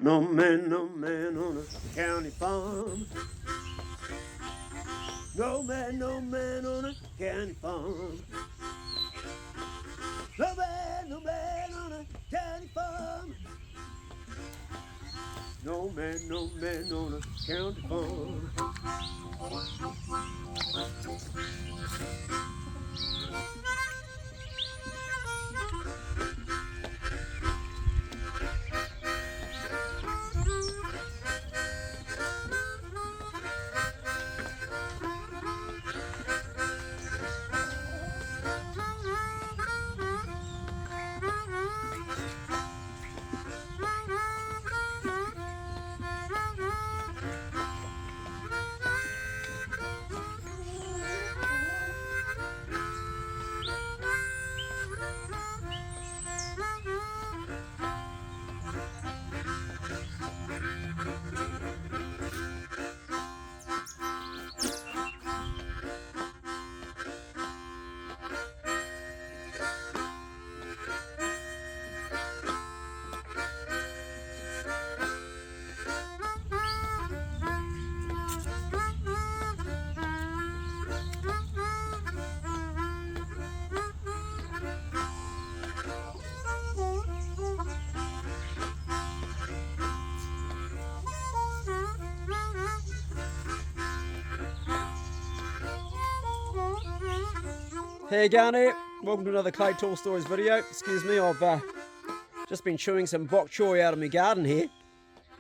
No man on a county farm. No man on a county farm. No man on a county farm. No man on a county farm. How you going there? Welcome to another Clay Tall Stories video. Excuse me, I've just been chewing some bok choy out of my garden here.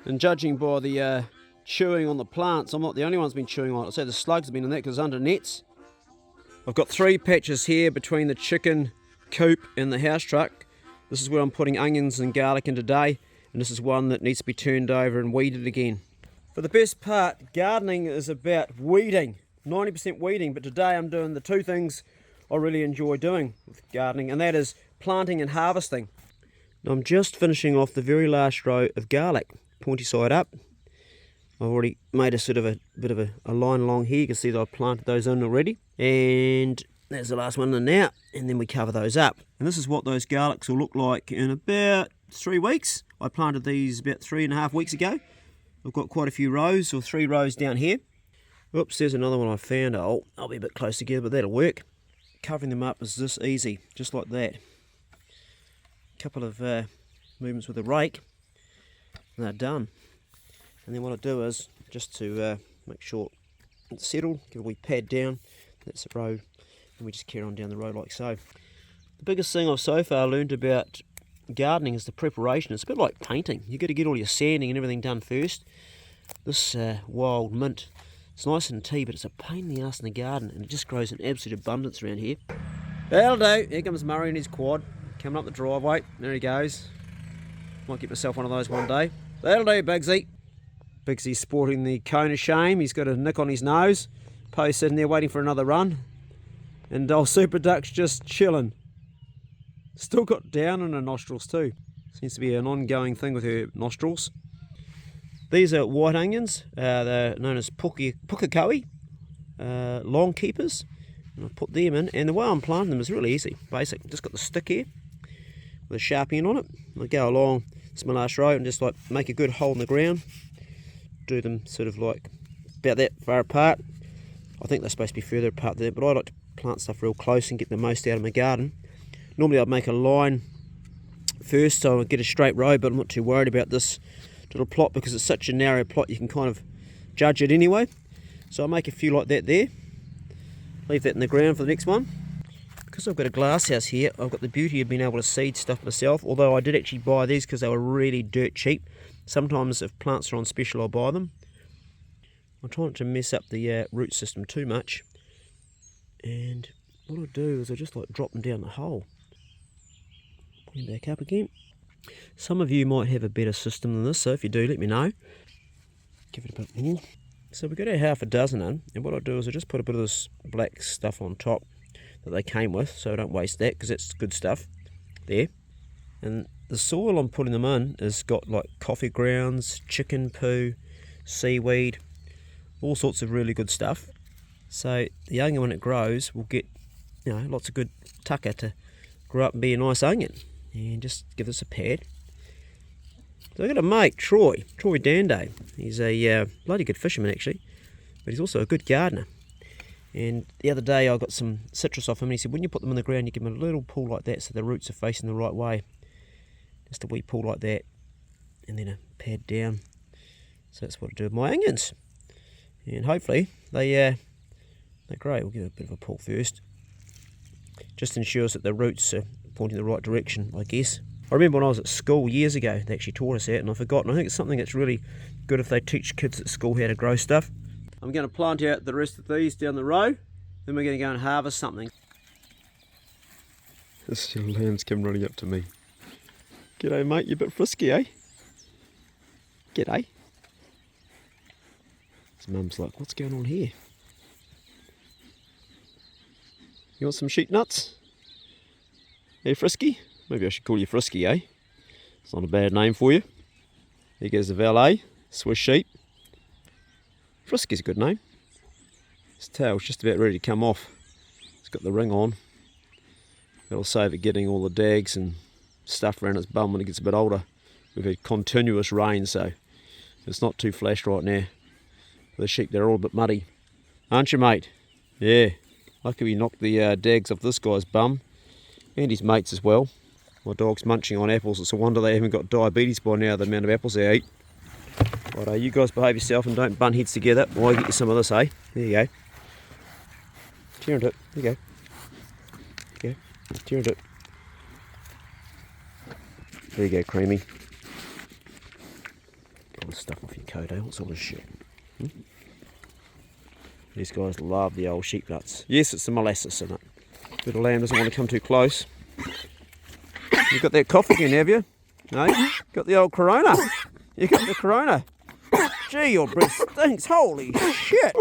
And judging by the chewing on the plants, I'm not the only one who's been chewing on it. I'd say the slugs have been in there because it's under nets. I've got 3 patches here between the chicken coop and the house truck. This is where I'm putting onions and garlic in today. And this is one that needs to be turned over and weeded again. For the best part, gardening is about weeding. 90% weeding, but today I'm doing the 2 things I really enjoy doing with gardening, and that is planting and harvesting. I'm just finishing off the very last row of garlic, pointy side up. I've already made a sort of a bit of a line along here. You can see that I've planted those in already, and that's the last one in now, and then we cover those up. And this is what those garlics will look like in about 3 weeks. I planted these about 3.5 weeks ago. I've got quite a few rows, or 3 rows down here. Oops, there's another one I found. Oh, I'll be a bit close together, but that'll work. Covering them up is this easy, just like that. Couple of movements with a rake, and they're done. And then what I do is, just to make sure it's settled, give a wee pad down, that's the row, and we just carry on down the road like so. The biggest thing I've so far learned about gardening is the preparation. It's a bit like painting. You've got to get all your sanding and everything done first. This wild mint, it's nice and tea, but it's a pain in the arse in the garden, and it just grows in absolute abundance around here. That'll do. Here comes Murray in his quad, coming up the driveway. There he goes. Might get myself one of those one day. That'll do, Bigsy. Bigsy's sporting the cone of shame. He's got a nick on his nose. Poe's sitting there waiting for another run. And old Super Duck's just chilling. Still got down in her nostrils too. Seems to be an ongoing thing with her nostrils. These are white onions. They're known as pukekoe, long keepers. And I'll put them in. And the way I'm planting them is really easy. Basic. Just got the stick here with a sharp end on it. I go along, it's my last row, and just like make a good hole in the ground. Do them sort of like about that far apart. I think they're supposed to be further apart there, but I like to plant stuff real close and get the most out of my garden. Normally I'd make a line first so I get a straight row, but I'm not too worried about this little plot because it's such a narrow plot you can kind of judge it anyway. So I'll make a few like that there. Leave that in the ground for the next one. Because I've got a glass house here, I've got the beauty of being able to seed stuff myself, although I did actually buy these because they were really dirt cheap. Sometimes if plants are on special I'll buy them. I try not to mess up the root system too much. And what I do is I just like drop them down the hole. Put them back up again. Some of you might have a better system than this, so if you do, let me know. Give it a bit more. So we've got our half a dozen in, and what I do is I just put a bit of this black stuff on top that they came with, so I don't waste that because that's good stuff there. And the soil I'm putting them in has got like coffee grounds, chicken poo, seaweed, all sorts of really good stuff. So the onion, when it grows, will get, you know, lots of good tucker to grow up and be a nice onion. And just give this a pad. So I've got a mate, Troy Danday. He's a bloody good fisherman actually, but he's also a good gardener. And the other day I got some citrus off him and he said, when you put them in the ground, you give them a little pull like that so the roots are facing the right way. Just a wee pull like that, and then a pad down. So that's what I do with my onions. And hopefully they're great. We'll give it a bit of a pull first. Just ensures that the roots are pointing the right direction, I guess. I remember when I was at school years ago, they actually taught us that, and I've forgotten. I think it's something that's really good if they teach kids at school how to grow stuff. I'm going to plant out the rest of these down the row, then we're going to go and harvest something. This little lamb's come running up to me. G'day mate, you're a bit frisky, eh? G'day. His mum's like, what's going on here? You want some sheep nuts? Hey Frisky? Maybe I should call you Frisky, eh? It's not a bad name for you. There goes the valet, Swiss sheep. Frisky's a good name. His tail's just about ready to come off. It's got the ring on. That'll save it getting all the dags and stuff around its bum when it gets a bit older. We've had continuous rain, so it's not too flash right now. The sheep, they're all a bit muddy. Aren't you, mate? Yeah. Lucky we knocked the dags off this guy's bum. And his mates as well. My dog's munching on apples. It's a wonder they haven't got diabetes by now, the amount of apples they eat. Righto, you guys behave yourself and don't bun heads together, or I'll get you some of this, eh? There you go. Tear into it. There you go. There you go. Tear into it. There you go, Creamy. Pull the stuff off your coat, eh? What sort of shit? These guys love the old sheep nuts. Yes, it's the molasses in it. Little lamb doesn't want to come too close. You got that cough again, have you? No? Got the old corona. You got the corona. Gee, your breath stinks. Holy shit.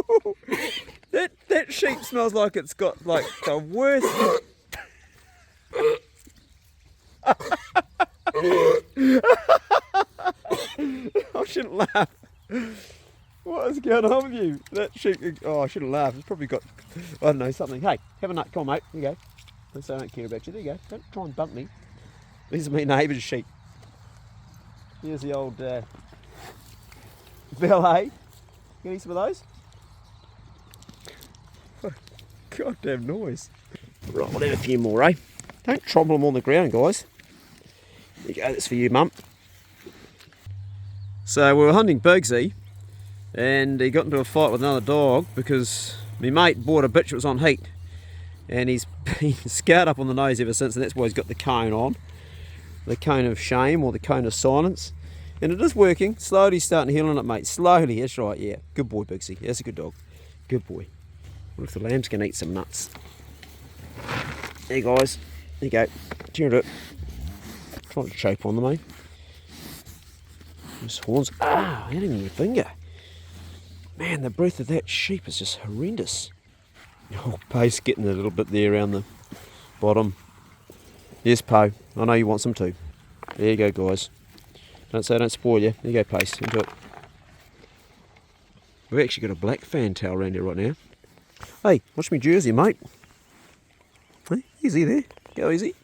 That sheep smells like it's got like the worst. I shouldn't laugh. What is going on with you? That sheep, oh, I shouldn't laugh. It's probably got, I don't know, something. Hey, have a nut. Come on, mate. Here you go. Don't say I don't care about you. There you go. Don't try and bump me. These are my neighbour's sheep. Here's the old valet. You need some of those? What a goddamn noise. Right, we'll have a few more, eh? Don't tromble them on the ground, guys. There you go, that's for you, Mum. So we were hunting Bugsy, and he got into a fight with another dog because my mate bought a bitch that was on heat. And he's been scarred up on the nose ever since, and that's why he's got the cone on. The cone of shame, or the cone of silence. And it is working. Slowly starting to heal on it, mate. Slowly, that's right, yeah. Good boy, Bugsy. That's a good dog. Good boy. What if the lamb's going to eat some nuts? There, guys. There you go. Tear it up. Trying to choke on them, eh? Those horns. Ah, I had him in your finger. Man, the breath of that sheep is just horrendous. Oh, Poe's getting a little bit there around the bottom. Yes, Poe. I know you want some too. There you go, guys. Don't say I don't spoil you. There you go, Pace. Enjoy it. We've actually got a black fantail around here right now. Hey, watch me jersey, mate. Hey, easy there. Go easy.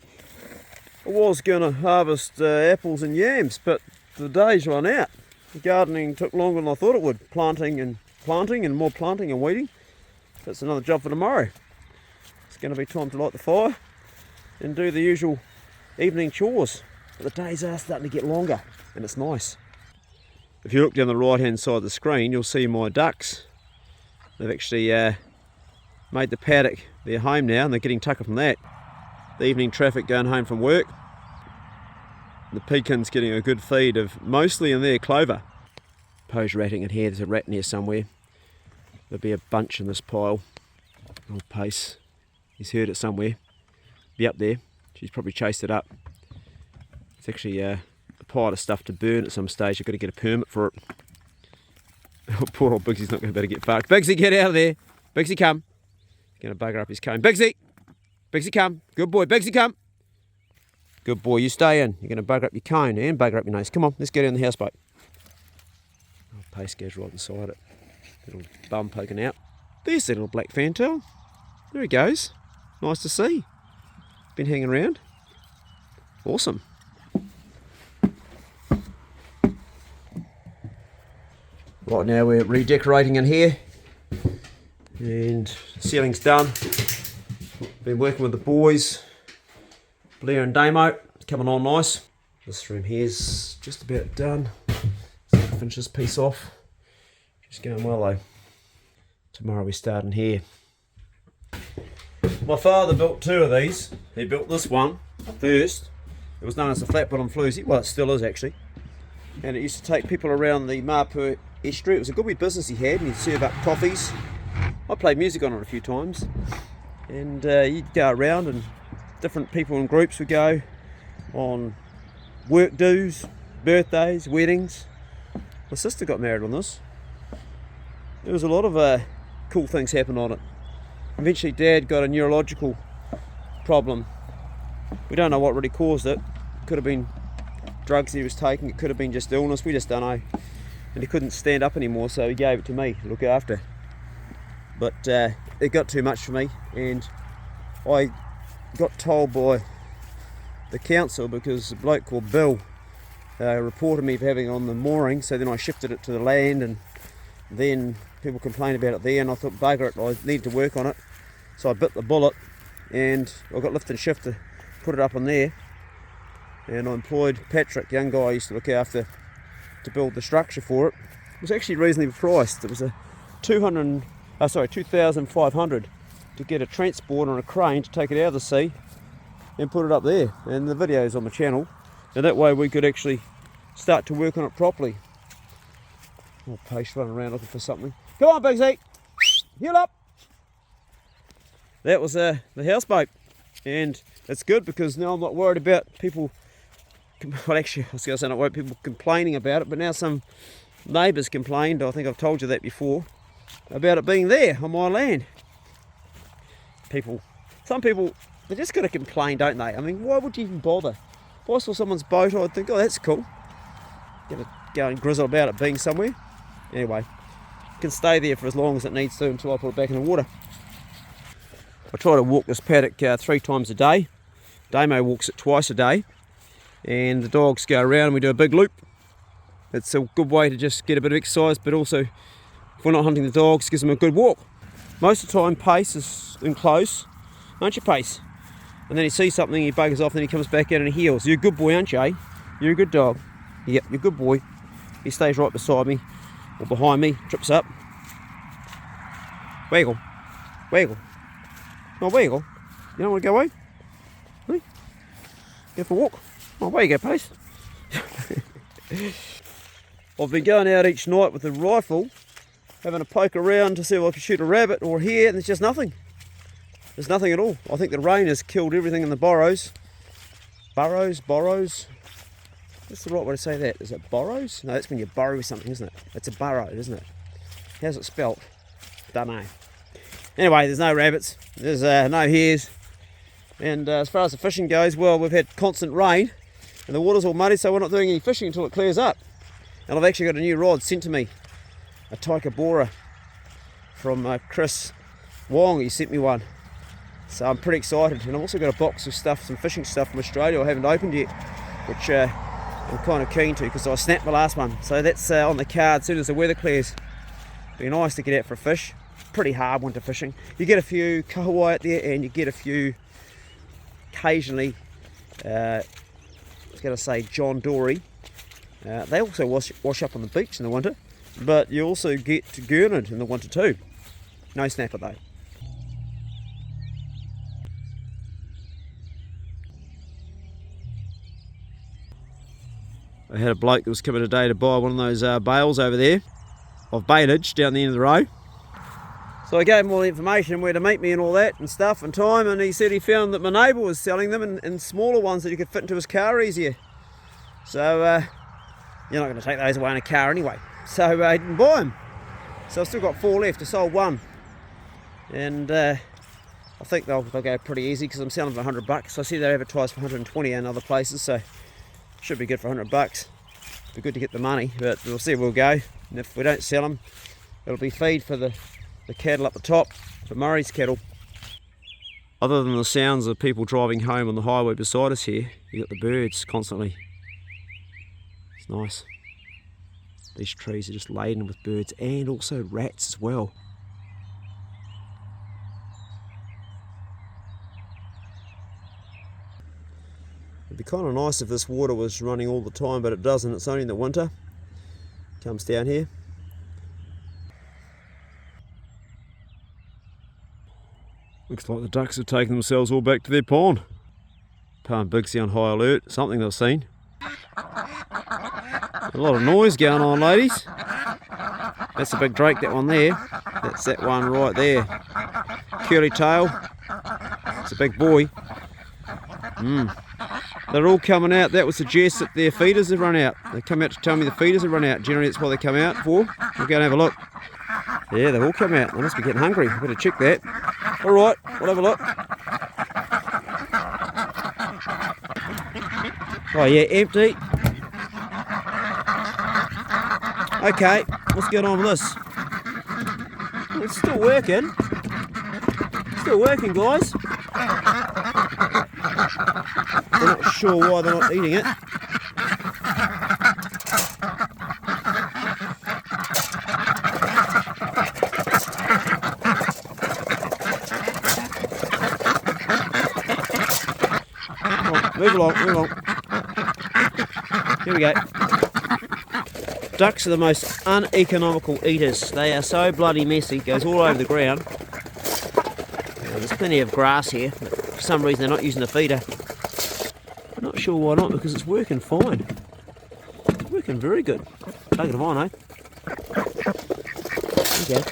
I was going to harvest apples and yams, but the day's run out. The gardening took longer than I thought it would. Planting and more planting and weeding. That's another job for tomorrow. It's going to be time to light the fire and do the usual evening chores. But the days are starting to get longer, and it's nice. If you look down the right hand side of the screen, you'll see my ducks. They've actually made the paddock their home now, and they're getting tucker from that. The evening traffic going home from work. The pecan's getting a good feed of mostly in there clover. Poe's ratting in here. There's a rat in here somewhere. There'll be a bunch in this pile. Old Pace. He's heard it somewhere. Be up there. She's probably chased it up. It's actually a pile of stuff to burn at some stage. You've got to get a permit for it. Oh, poor old Bugsy's not going to be able to get fucked. Bugsy, get out of there. Bugsy, come. Going to bugger up his cone. Bugsy! Bugsy, come. Good boy. Bugsy, come. Good boy. You stay in. You're going to bugger up your cone and bugger up your nose. Come on. Let's get down the houseboat. Oh, Pace goes right inside it. Little bum poking out. There's that little black fantail. There he goes. Nice to see. Been hanging around. Awesome. Right now we're redecorating in here, and ceiling's done. Been working with the boys, Blair and Damo. It's coming on nice. This room here's just about done. So I'll finish this piece off. Just going well though. Tomorrow we're starting here. My father built two of these. He built this one first. It was known as the flat bottom floozy. Well, it still is actually. And it used to take people around the Mapu estuary. It was a good wee business he had, and he'd serve up coffees. I played music on it a few times. And you'd go around, and different people in groups would go on work dues, birthdays, weddings. My sister got married on this. There was a lot of cool things happened on it. Eventually Dad got a neurological problem. We don't know what really caused it. Could have been drugs he was taking, it could have been just illness, we just don't know. And he couldn't stand up anymore, so he gave it to me to look after. But it got too much for me, and I got told by the council, because a bloke called Bill reported me for having it on the mooring, so then I shifted it to the land, and then people complained about it there, and I thought, bugger it, I need to work on it. So I bit the bullet, and I got lift and shift to put it up on there, and I employed Patrick, young guy I used to look after, to build the structure for it. It was actually reasonably priced. It was a 2,500 to get a transport on a crane to take it out of the sea and put it up there. And the video's on the channel, and that way we could actually start to work on it properly. Oh, Pace running around looking for something. Come on, Bigsy, heal up. That was the houseboat, and it's good because now I'm not worried about people. Well, actually, I was going to say not worried people complaining about it, but now some neighbours complained. I think I've told you that before, about it being there on my land. Some people, they just got to complain, don't they? I mean, why would you even bother? If I saw someone's boat, I'd think, oh, that's cool. Gonna go and grizzle about it being somewhere. Anyway, it can stay there for as long as it needs to until I put it back in the water. I try to walk this paddock 3 times a day. Damo walks it twice a day, and the dogs go around and we do a big loop. It's a good way to just get a bit of exercise, but also if we're not hunting the dogs, it gives them a good walk. Most of the time Pace is in close, aren't you, Pace? And then he sees something, he buggers off, then he comes back out and he heels. You're a good boy, aren't you, eh? You're a good dog. Yep, you're a good boy. He stays right beside me or behind me, trips up. Waggle, waggle. Oh, waggle. You don't want to go away? Hey? Go for a walk. Oh, where you go, Pace? I've been going out each night with the rifle, having a poke around to see if I can shoot a rabbit or a hare, and there's just nothing. There's nothing at all. I think the rain has killed everything in the burrows. Burrows? What's the right way to say that? Is it burrows? No, that's when you burrow something, isn't it? It's a burrow, isn't it? How's it spelt? Don't know. Anyway, there's no rabbits, there's no hares, and as far as the fishing goes, well, we've had constant rain and the water's all muddy, so we're not doing any fishing until it clears up. And I've actually got a new rod sent to me, a Taika Bora from Chris Wong. He sent me one, so I'm pretty excited. And I've also got a box of stuff, some fishing stuff from Australia I haven't opened yet, which I'm kind of keen to because I snapped my last one. So that's on the card as soon as the weather clears. Be nice to get out for a fish. Pretty hard winter fishing. You get a few kahawai out there, and you get a few occasionally, I was going to say John Dory. They also wash up on the beach in the winter, but you also get gurnard in the winter too. No snapper though. I had a bloke that was coming today to buy one of those bales over there of baleage down the end of the road. So I gave him all the information, where to meet me and all that and stuff and time, and he said he found that my neighbour was selling them in smaller ones that he could fit into his car easier. So you're not going to take those away in a car anyway. So I didn't buy them. So I've still got 4 left. I sold 1. And I think they'll go pretty easy because I'm selling them for $100. I see they're advertised for 120 in other places, so should be good for $100. Be good to get the money, but we'll see where we'll go. And if we don't sell them, it'll be feed for the cattle up the top, for Murray's cattle. Other than the sounds of people driving home on the highway beside us here, you got the birds constantly. It's nice. These trees are just laden with birds and also rats as well. It'd be kind of nice if this water was running all the time, but it doesn't. It's only in the winter. It comes down here. Looks like the ducks have taken themselves all back to their pond. Pa and Bigsy on high alert, something they've seen. A lot of noise going on, ladies. That's a big drake, that one there. That's that one right there. Curly tail. It's a big boy. They're all coming out. That would suggest that their feeders have run out. They come out to tell me the feeders have run out. Generally that's what they come out for. We'll go and have a look. Yeah, they've all come out. They must be getting hungry. Better check that. Alright, we'll have a look. Oh yeah, empty. Okay, let's get on with this. It's still working. Still working, guys. I'm not sure why they're not eating it. Move along, move along. Here we go. Ducks are the most uneconomical eaters. They are so bloody messy. It goes all over the ground. There's plenty of grass here, but for some reason they're not using the feeder. I'm not sure why not, because it's working fine. It's working very good. Take it of mine, eh? Okay.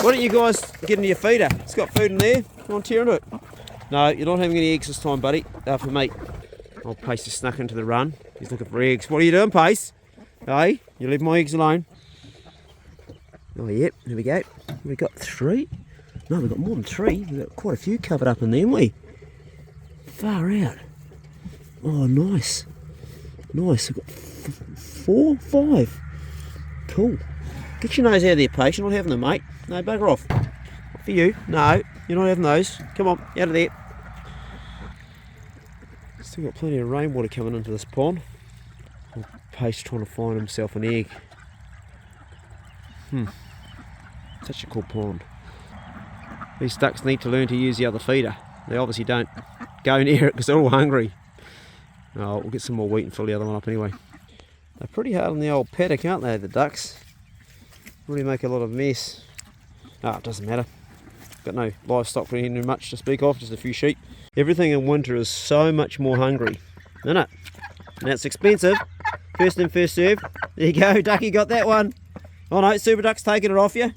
Why don't you guys get into your feeder? It's got food in there. Come on, tear into it. No, you're not having any eggs this time, buddy. They're for me. Oh, Pace just snuck into the run. He's looking for eggs. What are you doing, Pace? Hey, you leave my eggs alone. Oh, yep, there we go. We've got 3. No, we've got more than 3. We've got quite a few covered up in there, haven't we? Far out. Oh, nice. Nice. We've got 4, 5. Cool. Get your nose out of there, Pace. You're not having them, mate. No, bugger off. Not for you. No, you're not having those. Come on, out of there. Still got plenty of rainwater coming into this pond. Pace trying to find himself an egg. Such a cool pond. These ducks need to learn to use the other feeder. They obviously don't go near it because they're all hungry. Oh, we'll get some more wheat and fill the other one up anyway. They're pretty hard on the old paddock, aren't they, the ducks? Really make a lot of mess. Ah, it doesn't matter. Got no livestock really much to speak of, just a few sheep. Everything in winter is so much more hungry, isn't it? And it's expensive. First in, first served. There you go, Ducky got that one. Oh no, Super Duck's taking it off you.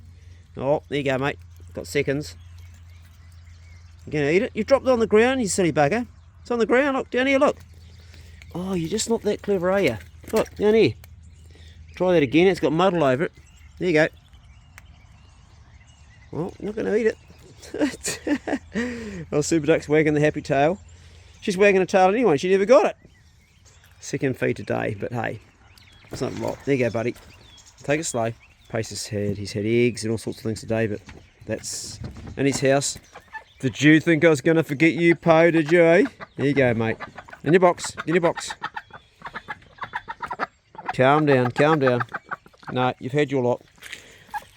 Oh, there you go, mate. Got seconds. You gonna eat it? You dropped it on the ground, you silly bugger. It's on the ground, look, down here, look. Oh, you're just not that clever, are you? Look, down here. Try that again, it's got mud all over it. There you go. Well, not gonna eat it. Well, Super Duck's wagging the happy tail. She's wagging her tail anyway, she never got it. Second feed today, but hey, it's not a lot. There you go, buddy. Take it slow. Pace he's had eggs and all sorts of things today, but that's in his house. Did you think I was going to forget you, Poe, did you, eh? There you go, mate. In your box. In your box. Calm down, calm down. No, you've had your lot.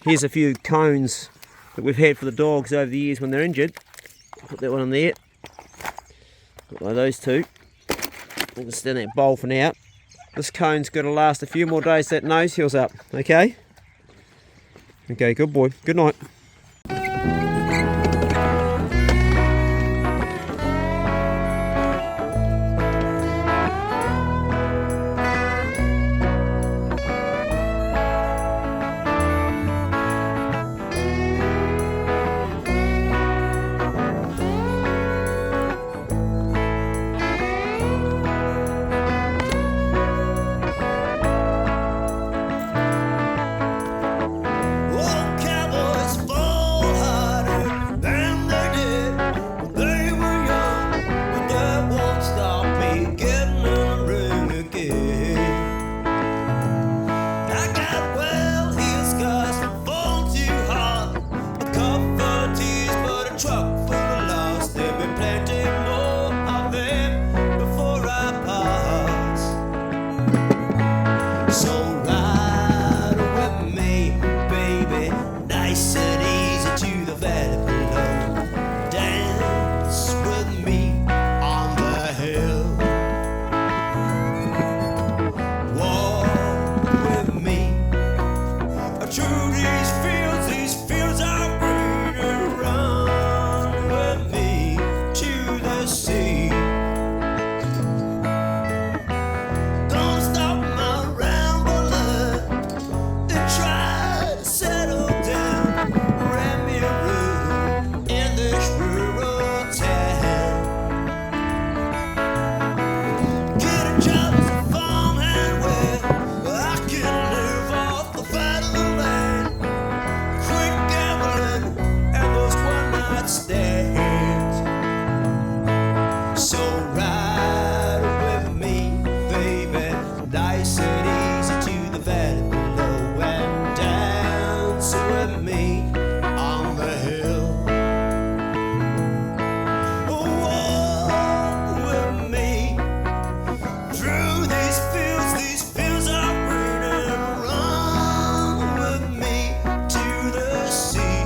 Here's a few cones that we've had for the dogs over the years when they're injured. Put that one in there. Got one of those two. We'll just stand that bowl for now. This cone's got to last a few more days so that nose heals up, okay? Okay, good boy. Good night. Oh, cowboys the sea. Gonna stop my rambling and try to settle down, rent me a room in this rural town. Get a job as a farmhand where I can live off the fat of the land. Quit gambling and those one-night stands. So ride with me, baby, nice and easy to the valley below, and dance with me on the hill. Walk with me through these fields are green, and run with me to the sea.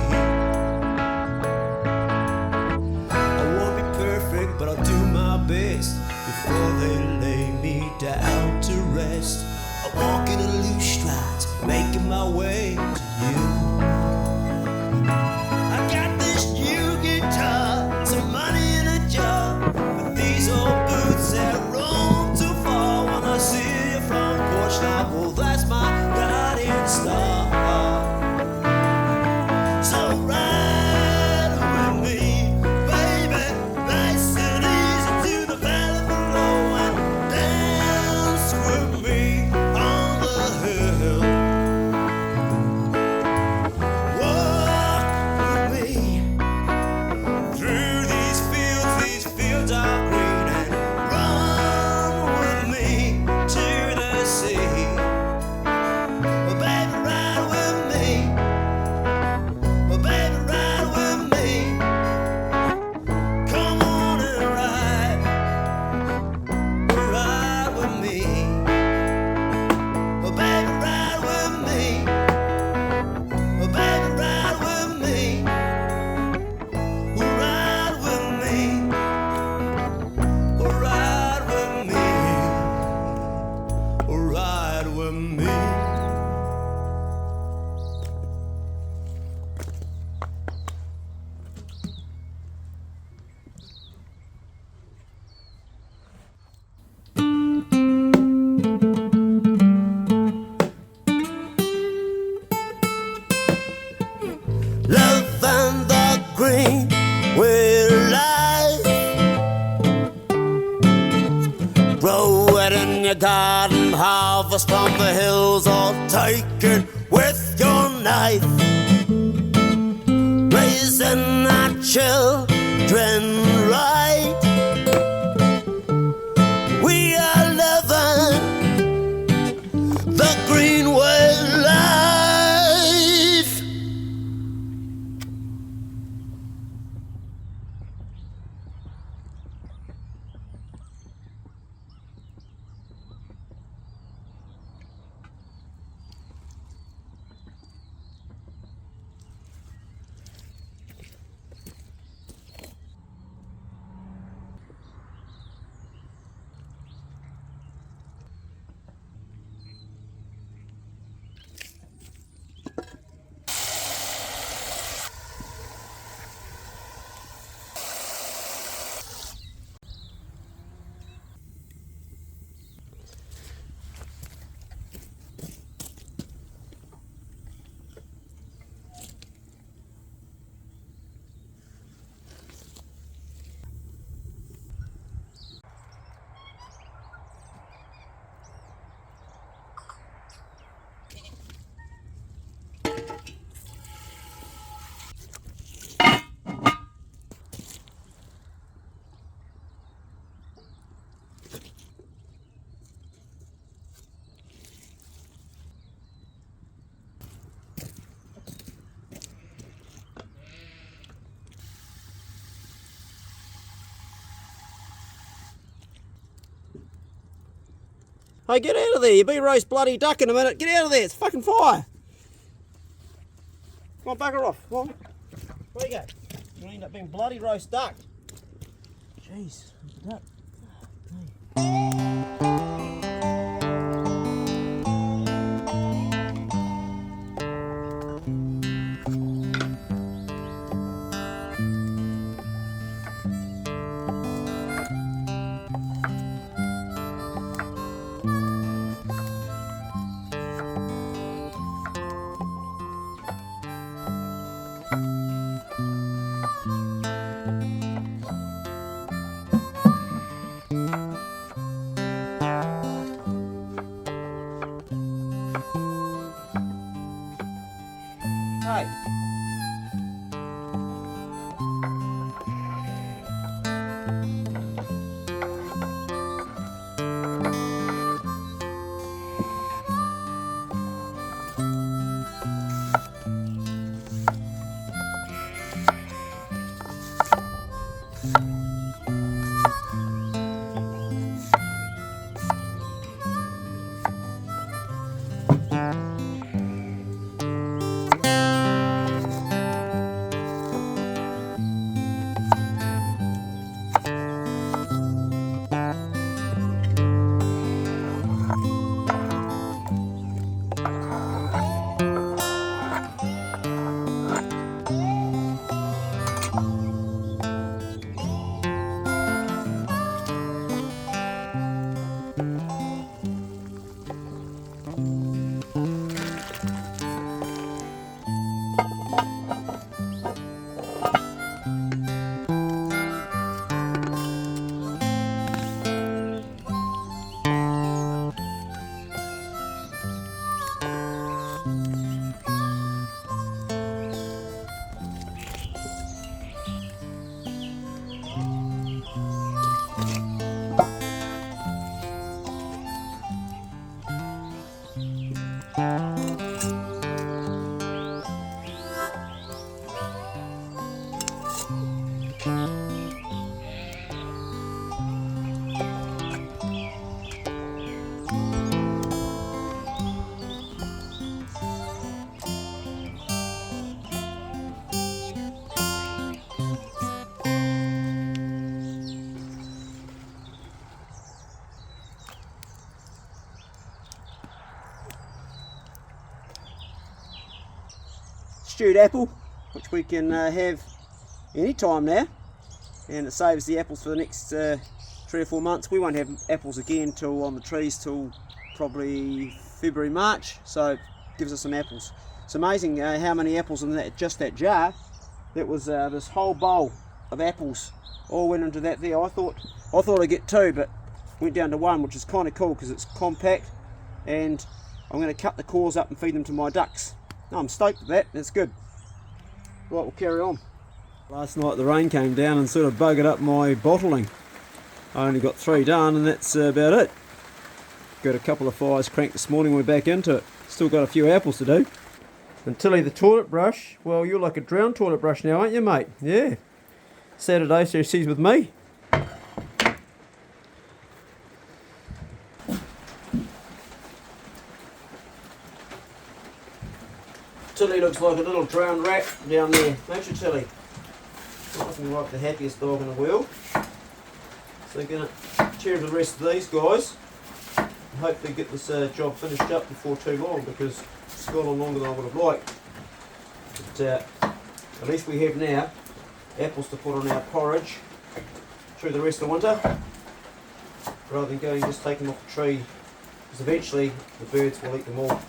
I won't be perfect, but I'll do my best before they lay me down to rest. I'm walking in loose strides, making my way to you. I got this new guitar, some money in a jar, but these old boots that roam too far. When I see you from the porch like, well, that's my guiding star. So ride with me, baby, nice and easy to the valley below, and dance with me on the hill. Walk with me through these fields are green, and run with me to the sea. Well, baby, ride with me. Well, baby, ride with me. Come on and ride with me. Well, baby, ride with me. Well, baby, ride with me. Well, ride with me. Well, ride with me. Well, ride with me. Love and the green will life. Grow it in your garden, harvest from the hills, or take it with your knife. Raising our children right. We are living the green way life. Hey, get out of there. You'll be roast bloody duck in a minute. Get out of there. It's fucking fire. Come on, bugger off. Come on. Where you go? You're going to end up being bloody roast duck. Jeez. Duck. stewed apple, which we can have any time now, and it saves the apples for the next 3 or 4 months. We won't have apples again till on the trees till probably February, March, so it gives us some apples. It's amazing how many apples in just that jar. That was this whole bowl of apples all went into that there. I thought I'd get 2, but went down to 1, which is kind of cool because it's compact, and I'm going to cut the cores up and feed them to my ducks. No, I'm stoked with that. That's good. Right, we'll carry on. Last night the rain came down and sort of buggered up my bottling. I only got 3 done, and that's about it. Got a couple of fires cranked this morning. We're back into it. Still got a few apples to do. And Tilly the toilet brush, well, you're like a drowned toilet brush now, aren't you, mate? Yeah. Saturday, so she's with me. Tilly looks like a little drowned rat down there, don't you, Tilly? Not looking like the happiest dog in the world. So we're going to cheer the rest of these guys. Hopefully get this job finished up before too long, because it's gone on longer than I would have liked. But at least we have now apples to put on our porridge through the rest of the winter, rather than going just take them off the tree, because eventually the birds will eat them all.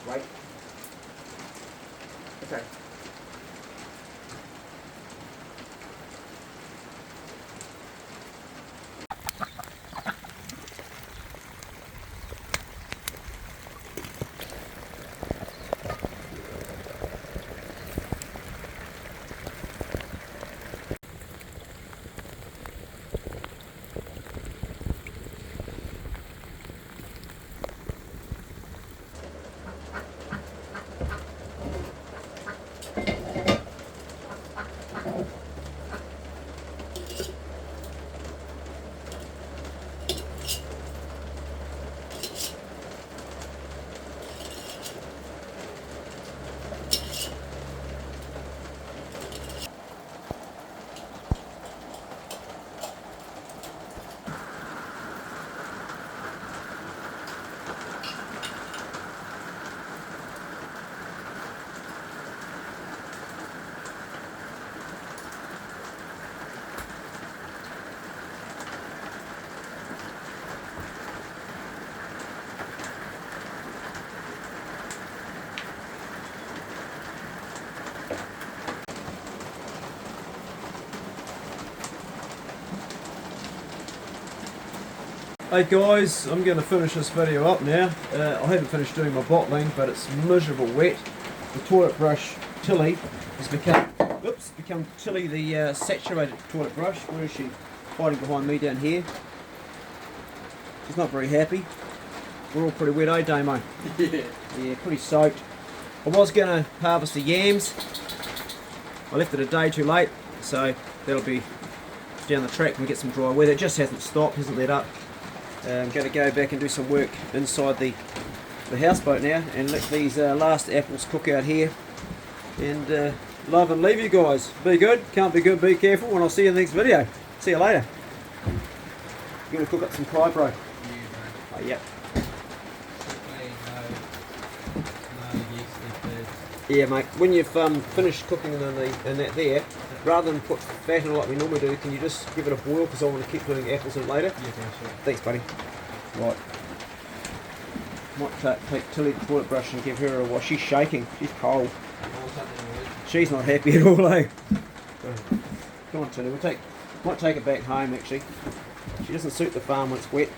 Right. Okay. Hey guys, I'm going to finish this video up now. I haven't finished doing my bottling, but it's miserable wet. The toilet brush Tilly has become Tilly the saturated toilet brush. Where is she? Hiding behind me down here. She's not very happy. We're all pretty wet, eh, Damo? Yeah, pretty soaked. I was going to harvest the yams. I left it a day too late, so that'll be down the track when we get some dry weather. It just hasn't stopped, hasn't let up. I'm going to go back and do some work inside the to the houseboat now and let these last apples cook out here. And love and leave you guys. Be good, can't be good, be careful, and I'll see you in the next video. See you later. You gonna cook up some pie, bro? Yeah, Oh, yep. Yeah, mate. When you've finished cooking in that there, rather than put fat in it like we normally do, can you just give it a boil because I want to keep doing apples in it later? Yeah, sure. Thanks, buddy. Right. Might take Tilly the toilet brush and give her a wash. She's shaking. She's cold. She's not happy at all, eh? Come on, Tilly. Might take it back home, actually. She doesn't suit the farm when it's wet.